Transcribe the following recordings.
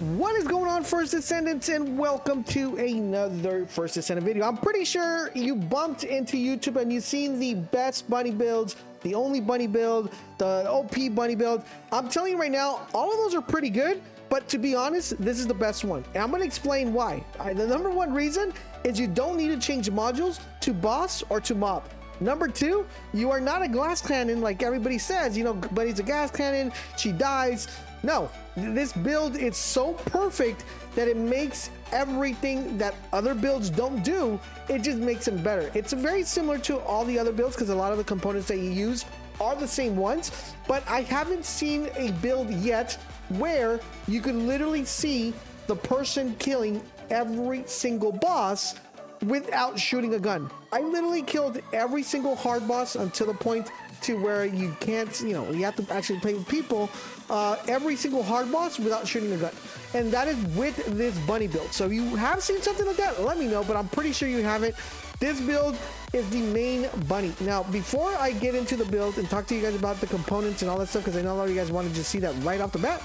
What is going on, First Descendants, and welcome to another First Descendant video. I'm pretty sure you bumped into YouTube and you've seen the best bunny builds, the only bunny build, the OP bunny build. I'm telling you right now, all of those are pretty good, but to be honest, this is the best one. And I'm going to explain why. The number one reason is you don't need to change modules to boss or to mob. Number two, you are not a glass cannon like everybody says, you know, but it's a gas cannon, she dies. No, this build is so perfect that it makes everything that other builds don't do, it just makes them better. It's very similar to all the other builds because a lot of the components that you use are the same ones, but I haven't seen a build yet where you can literally see the person killing every single boss without shooting a gun. I literally killed every single hard boss until the point to where you can't, you know, you have to actually play with people, every single hard boss without shooting a gun. And that is with this bunny build. So if you have seen something like that, let me know, but I'm pretty sure you haven't. This build is the main bunny. Now, before I get into the build and talk to you guys about the components and all that stuff, because I know a lot of you guys want to just see that right off the bat,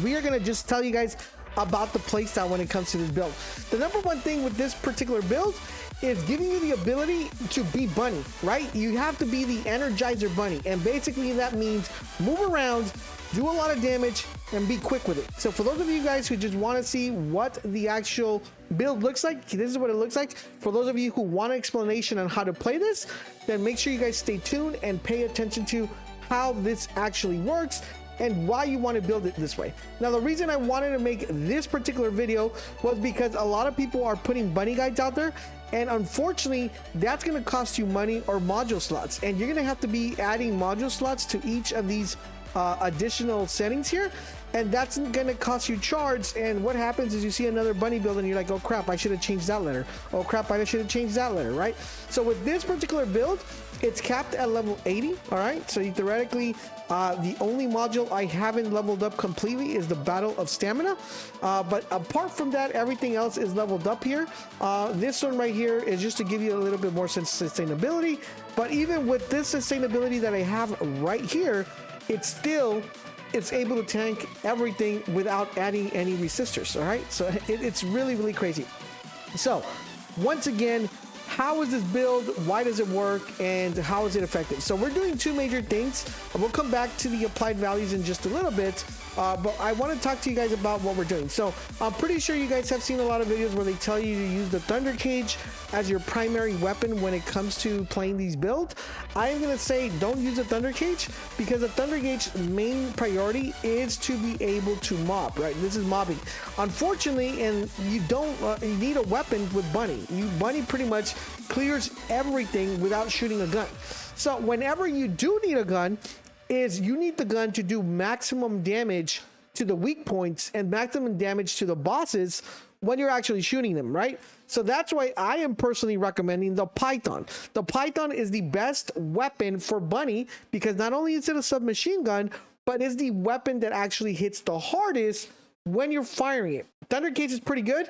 we are going to just tell you guys about the playstyle when it comes to this build. The number one thing with this particular build is giving you the ability to be bunny, right? You have to be the energizer bunny, and basically that means move around, do a lot of damage, and be quick with it. So for those of you guys who just want to see what the actual build looks like, this is what it looks like. For those of you who want an explanation on how to play this, then make sure you guys stay tuned and pay attention to how this actually works and why you want to build it this way. Now, the reason I wanted to make this particular video was because a lot of people are putting bunny guides out there, and unfortunately that's going to cost you money or module slots, and you're going to have to be adding module slots to each of these additional settings here, and that's going to cost you charge. And what happens is you see another bunny build and you're like, oh crap, I should have changed that letter. Oh crap, I should have changed that letter, right? So with this particular build, it's capped at level 80. All right, so you theoretically, the only module I haven't leveled up completely is the Battle of Stamina, but apart from that, everything else is leveled up here. This one right here is just to give you a little bit more sustainability, but even with this sustainability that I have right here, it's able to tank everything without adding any resistors. All right, so it's really crazy. So once again, how is this build, why does it work, and how is it effective? So we're doing two major things. We'll come back to the applied values in just a little bit, but I want to talk to you guys about what we're doing. So I'm pretty sure you guys have seen a lot of videos where they tell you to use the Thunder Cage as your primary weapon when it comes to playing these builds. I'm going to say don't use the Thunder Cage, because the Thunder Cage's main priority is to be able to mob, right? This is mobbing. Unfortunately, and you don't, you need a weapon with Bunny. Bunny pretty much clears everything without shooting a gun. So whenever you do need a gun, you need the gun to do maximum damage to the weak points and maximum damage to the bosses when you're actually shooting them, right? So that's why I am personally recommending the Python. The Python is the best weapon for Bunny, because not only is it a submachine gun, but is the weapon that actually hits the hardest when you're firing it. Thunder Cage is pretty good.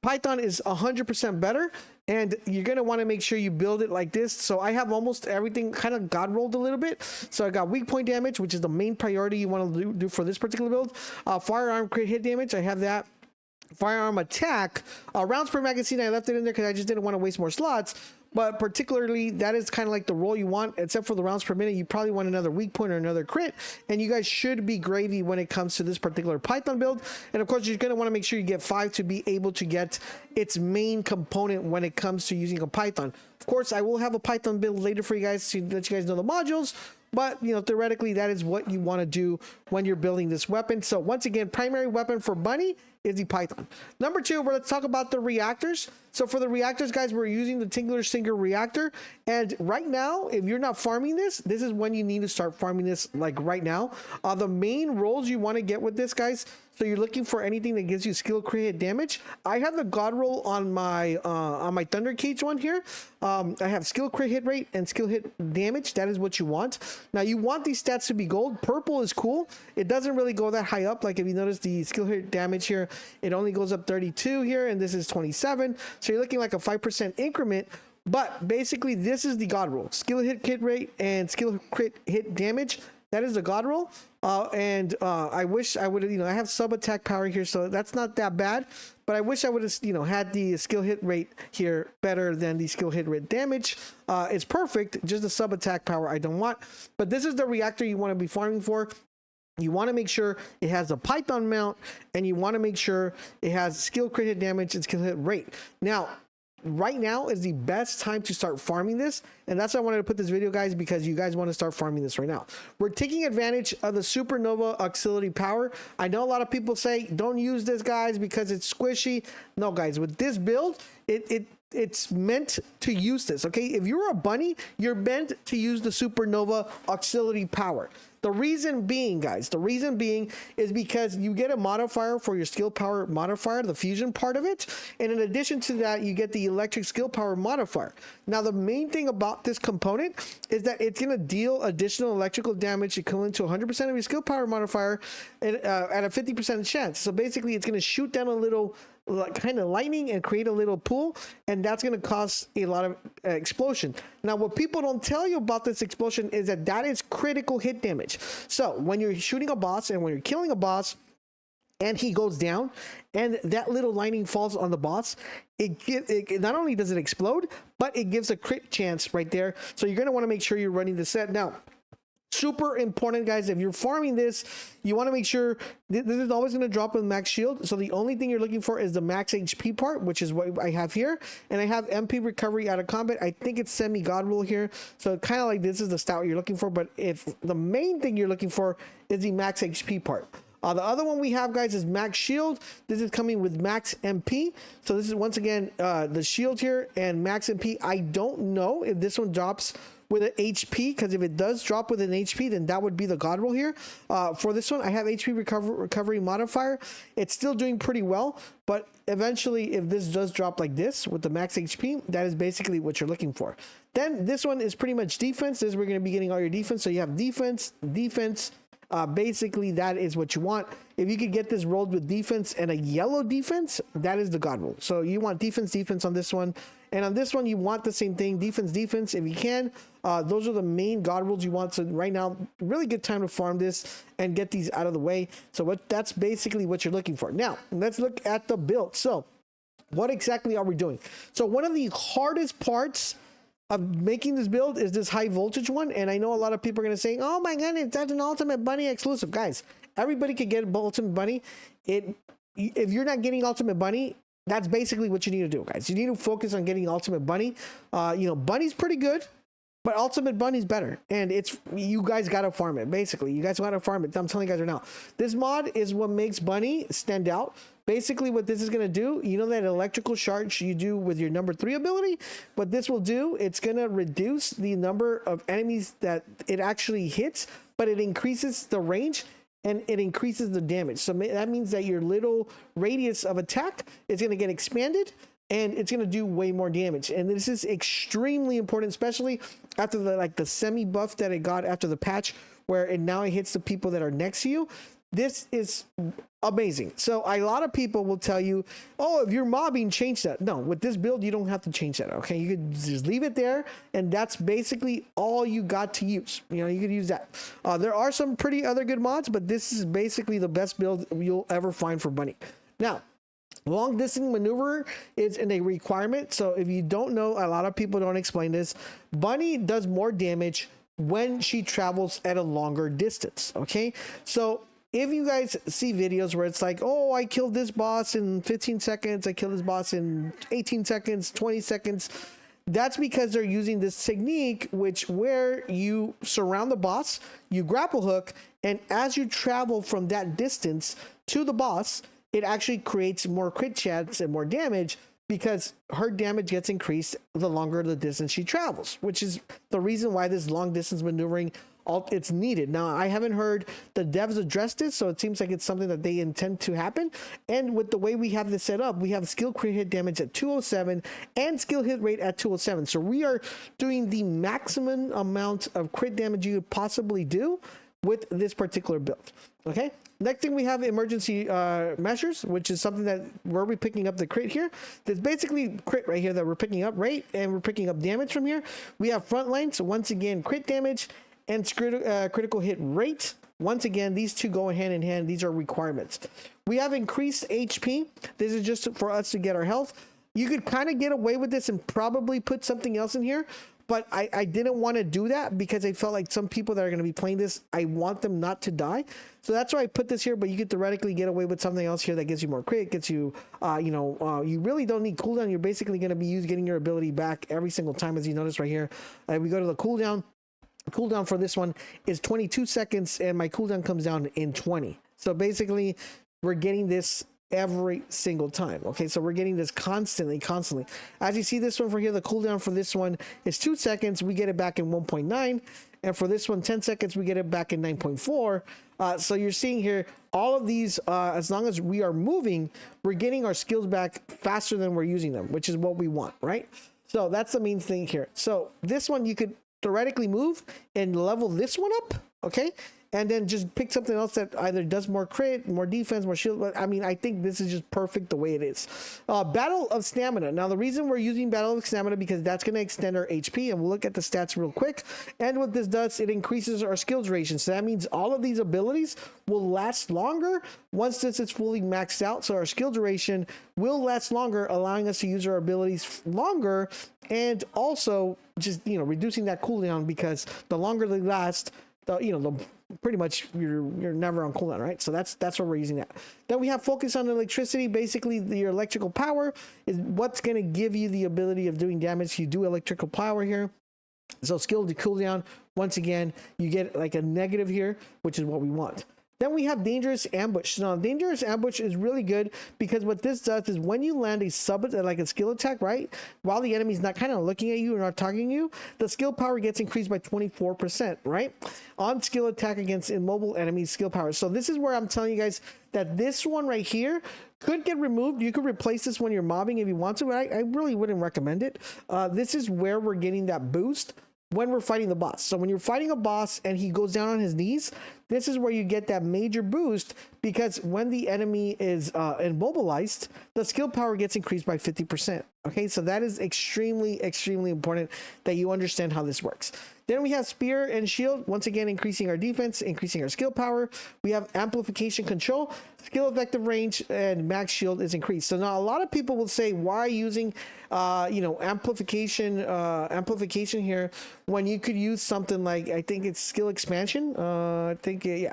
Python is 100% better, and you're going to want to make sure you build it like this. So I have almost everything kind of god rolled a little bit. So I got weak point damage, which is the main priority you want to do for this particular build. Firearm crit hit damage, I have that. Firearm attack, rounds per magazine, I left it in there because I just didn't want to waste more slots. But particularly, that is kind of like the roll you want, except for the rounds per minute. You probably want another weak point or another crit, and you guys should be gravy when it comes to this particular Python build. And of course, you're going to want to make sure you get 5 to be able to get its main component when it comes to using a Python. Of course, I will have a Python build later for you guys to let you guys know the modules, but you know, theoretically, that is what you want to do when you're building this weapon. So once again, primary weapon for Bunny is the Python. Number two, let's talk about the reactors. So for the reactors, guys, we're using the Tingler Stinger reactor, and right now, if you're not farming this is when you need to start farming this, like right now. The main rolls you want to get with this, guys, so you're looking for anything that gives you skill crit hit damage. I have the god roll on my Thunder Cage one here. I have skill crit hit rate and skill hit damage. That is what you want. Now you want these stats to be gold. Purple is cool. It doesn't really go that high up. Like if you notice the skill hit damage here, it only goes up 32 here, and this is 27. So you're looking like a 5% increment. But basically, this is the god roll: skill hit rate and skill crit hit damage. That is a god roll. And I wish I would have, I have sub attack power here, so that's not that bad. But I wish I would have, had the skill hit rate here better than the skill hit rate damage. It's perfect, just the sub attack power I don't want. But this is the reactor you want to be farming for. You want to make sure it has a Python mount, and you want to make sure it has skill crit hit damage and skill hit rate. Now, right now is the best time to start farming this, and that's why I wanted to put this video, guys, because you guys want to start farming this right now. We're taking advantage of the supernova auxiliary power. I know a lot of people say don't use this, guys, because it's squishy. No, guys, with this build, it's meant to use this. Okay, if you're a bunny, you're meant to use the supernova auxiliary power. The reason being, guys, is because you get a modifier for your skill power modifier, the fusion part of it. And in addition to that, you get the electric skill power modifier. Now, the main thing about this component is that it's going to deal additional electrical damage equivalent to 100% of your skill power modifier at a 50% chance. So basically, it's going to shoot down a little kind of lightning and create a little pool, and that's going to cause a lot of explosion. Now, what people don't tell you about this explosion is that is critical hit damage. So when you're shooting a boss and when you're killing a boss and he goes down and that little lightning falls on the boss, it not only does it explode, but it gives a crit chance right there. So you're going to want to make sure you're running the set. Now, super important, guys, if you're farming this, you want to make sure this is always going to drop with max shield. So the only thing you're looking for is the max HP part, which is what I have here. And I have MP recovery out of combat. I think it's semi god rule here. So kind of like this is the stat you're looking for. But if the main thing you're looking for is the max HP part. The other one we have, guys, is max shield. This is coming with max MP. So this is once again the shield here and max MP. I don't know if this one drops with an HP, because if it does drop with an HP, then that would be the god roll here. For this one, I have HP recovery modifier. It's still doing pretty well, but eventually, if this does drop like this with the max HP, that is basically what you're looking for. Then this one is pretty much defense. This is where you're going to be getting all your defense. So you have defense. Basically, that is what you want. If you could get this rolled with defense and a yellow defense, that is the god roll. So you want defense on this one. And on this one, you want the same thing, defense, if you can. Those are the main god rolls you want. So right now, really good time to farm this and get these out of the way. So that's basically what you're looking for. Now, let's look at the build. So what exactly are we doing? So one of the hardest parts of making this build is this high voltage one. And I know a lot of people are going to say, oh my goodness, that's an Ultimate Bunny exclusive. Guys, everybody could get Ultimate Bunny. If you're not getting Ultimate Bunny, that's basically what you need to do, guys. You need to focus on getting Ultimate Bunny. Bunny's pretty good, but Ultimate Bunny's better. And you guys got to farm it, basically. You guys got to farm it. I'm telling you guys right now. This mod is what makes Bunny stand out. Basically, what this is going to do, that electrical charge you do with your number 3 ability, what this will do, it's going to reduce the number of enemies that it actually hits, but it increases the range and it increases the damage. So that means that your little radius of attack is going to get expanded and it's going to do way more damage. And this is extremely important, especially after the semi buff that it got after the patch, where it hits the people that are next to you. This is amazing. So a lot of people will tell you, oh, if you're mobbing, change that. No, with this build, you don't have to change that. Okay, you could just leave it there, and that's basically all you got to use. You could use that. There are some pretty other good mods, but this is basically the best build you'll ever find for Bunny. Now, long distance maneuver is a requirement. So if you don't know, a lot of people don't explain this. Bunny does more damage when she travels at a longer distance. Okay, so if you guys see videos where it's like, oh, I killed this boss in 15 seconds, I killed this boss in 18 seconds, 20 seconds, that's because they're using this technique, where you surround the boss, you grapple hook, and as you travel from that distance to the boss, it actually creates more crit chance and more damage, because her damage gets increased the longer the distance she travels, which is the reason why this long distance maneuvering it's needed. Now, I haven't heard the devs address this, so it seems like it's something that they intend to happen. And with the way we have this set up, we have skill crit hit damage at 207 and skill hit rate at 207. So we are doing the maximum amount of crit damage you could possibly do with this particular build. Okay, next thing we have emergency measures, which is something that where we're picking up the crit here. There's basically crit right here that we're picking up, right? And we're picking up damage from here. We have front line, so once again, crit damage and critical hit rate. Once again, these two go hand in hand. These are requirements. We have increased HP. This is just for us to get our health. You could kind of get away with this and probably put something else in here, but I didn't want to do that because I felt like some people that are going to be playing this, I want them not to die. So that's why I put this here, but you could theoretically get away with something else here that gives you more crit, gets you, you really don't need cooldown. You're basically going to be getting your ability back every single time, as you notice right here. We go to the cooldown. Cooldown for this one is 22 seconds, and my cooldown comes down in 20. So basically, we're getting this every single time. Okay, so we're getting this constantly. As you see this one for here, the cooldown for this one is 2 seconds. We get it back in 1.9, and for this one, 10 seconds, we get it back in 9.4. So you're seeing here, all of these, as long as we are moving, we're getting our skills back faster than we're using them, which is what we want, right? So that's the main thing here. So this one, you could theoretically move and level this one up, okay? And then just pick something else that either does more crit, more defense, more shield. But I mean, I think this is just perfect the way it is. Battle of Stamina. Now, the reason we're using Battle of Stamina because that's going to extend our HP, and we'll look at the stats real quick. And what this does, it increases our skill duration. So that means all of these abilities will last longer once this is fully maxed out. So our skill duration will last longer, allowing us to use our abilities longer, and also just reducing that cooldown, because the longer they last, the pretty much you're never on cooldown, right? So that's where we're using that. Then we have focus on electricity. Basically, your electrical power is what's going to give you the ability of doing damage. You do electrical power here. So skill to cooldown, once again, you get like a negative here, which is what we want. Then we have Dangerous Ambush. Now, Dangerous Ambush is really good because what this does is when you land a like a skill attack, right? While the enemy's not kind of looking at you or not targeting you, the skill power gets increased by 24%, right? On skill attack against immobile enemies, skill power. So this is where I'm telling you guys that this one right here could get removed. You could replace this when you're mobbing if you want to, but I really wouldn't recommend it. This is where we're getting that boost when we're fighting the boss. So when you're fighting a boss and he goes down on his knees, this is where you get that major boost, because when the enemy is immobilized, the skill power gets increased by 50%. Okay, so that is extremely, extremely important that you understand how this works. Then we have Spear and Shield, once again increasing our defense, increasing our skill power. We have Amplification Control, skill effective range, and max shield is increased. So now a lot of people will say, why using amplification here when you could use something like, I think it's skill expansion.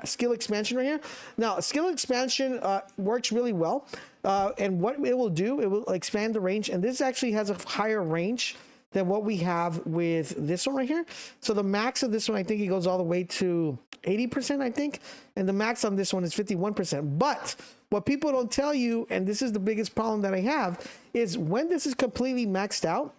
Skill expansion right here. Now, skill expansion works really well. And what it will do, it will expand the range. And this actually has a higher range than what we have with this one right here. So the max of this one, I think it goes all the way to 80%, I think. And the max on this one is 51%. But what people don't tell you, and this is the biggest problem that I have, is when this is completely maxed out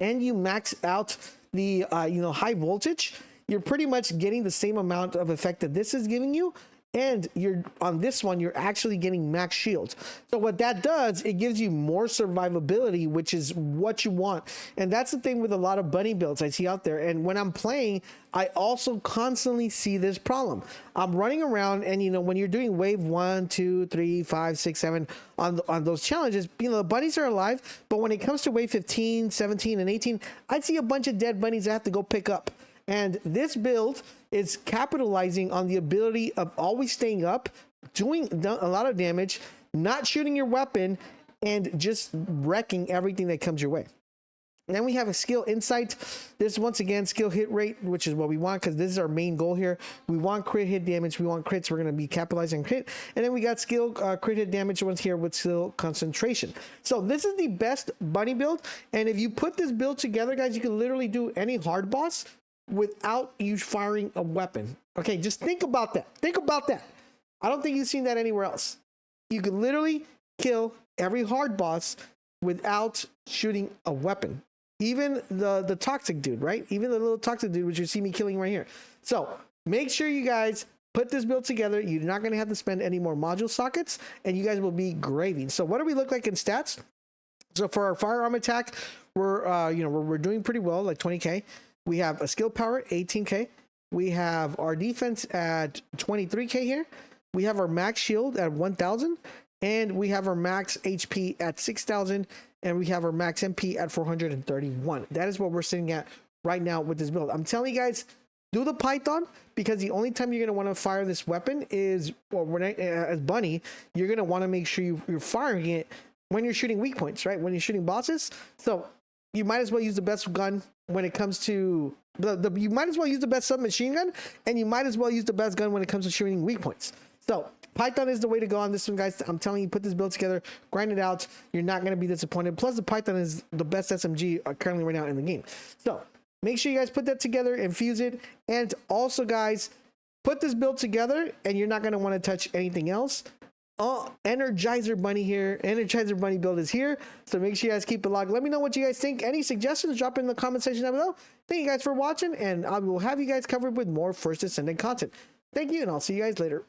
and you max out the high voltage, you're pretty much getting the same amount of effect that this is giving you. And you're on this one, you're actually getting max shield. So what that does, it gives you more survivability, which is what you want. And that's the thing with a lot of bunny builds I see out there. And when I'm playing, I also constantly see this problem. I'm running around, and when you're doing wave 1, 2, 3, 5, 6, 7 on those challenges, the bunnies are alive. But when it comes to wave 15, 17, and 18, I see a bunch of dead bunnies I have to go pick up. And this build is capitalizing on the ability of always staying up, doing a lot of damage, not shooting your weapon, and just wrecking everything that comes your way. And then we have a skill insight. This, once again, skill hit rate, which is what we want, because this is our main goal here. We want crit hit damage. We want crits. We're going to be capitalizing on crit. And then we got skill crit hit damage ones here with skill concentration. So this is the best bunny build. And if you put this build together, guys, you can literally do any hard boss without you firing a weapon. Okay, just think about that. Think about that. I don't think you've seen that anywhere else. You could literally kill every hard boss without shooting a weapon. Even the toxic dude, right? Even the little toxic dude, which you see me killing right here. So make sure you guys put this build together. You're not going to have to spend any more module sockets, and you guys will be gravy. So what do we look like in stats? So for our firearm attack, we're doing pretty well, like 20k. We have a skill power, 18k. We have our defense at 23k here. We have our max shield at 1000. And we have our max HP at 6000. And we have our max MP at 431. That is what we're sitting at right now with this build. I'm telling you guys, do the Python, because the only time you're going to want to fire this weapon is, well, when as Bunny, you're going to want to make sure you're firing it when you're shooting weak points, right? When you're shooting bosses. So you might as well use the best gun when it comes to you might as well use the best submachine gun, and you might as well use the best gun when it comes to shooting weak points. So Python is the way to go on this one, guys. I'm telling you, put this build together, grind it out. You're not going to be disappointed. Plus, the Python is the best SMG currently right now in the game. So make sure you guys put that together, infuse it. And also, guys, put this build together, and you're not going to want to touch anything else. Energizer Bunny here. Energizer Bunny build is here. So make sure you guys keep it locked. Let me know what you guys think. Any suggestions, drop in the comment section down below. Thank you guys for watching, and I will have you guys covered with more First Descendant content. Thank you, and I'll see you guys later.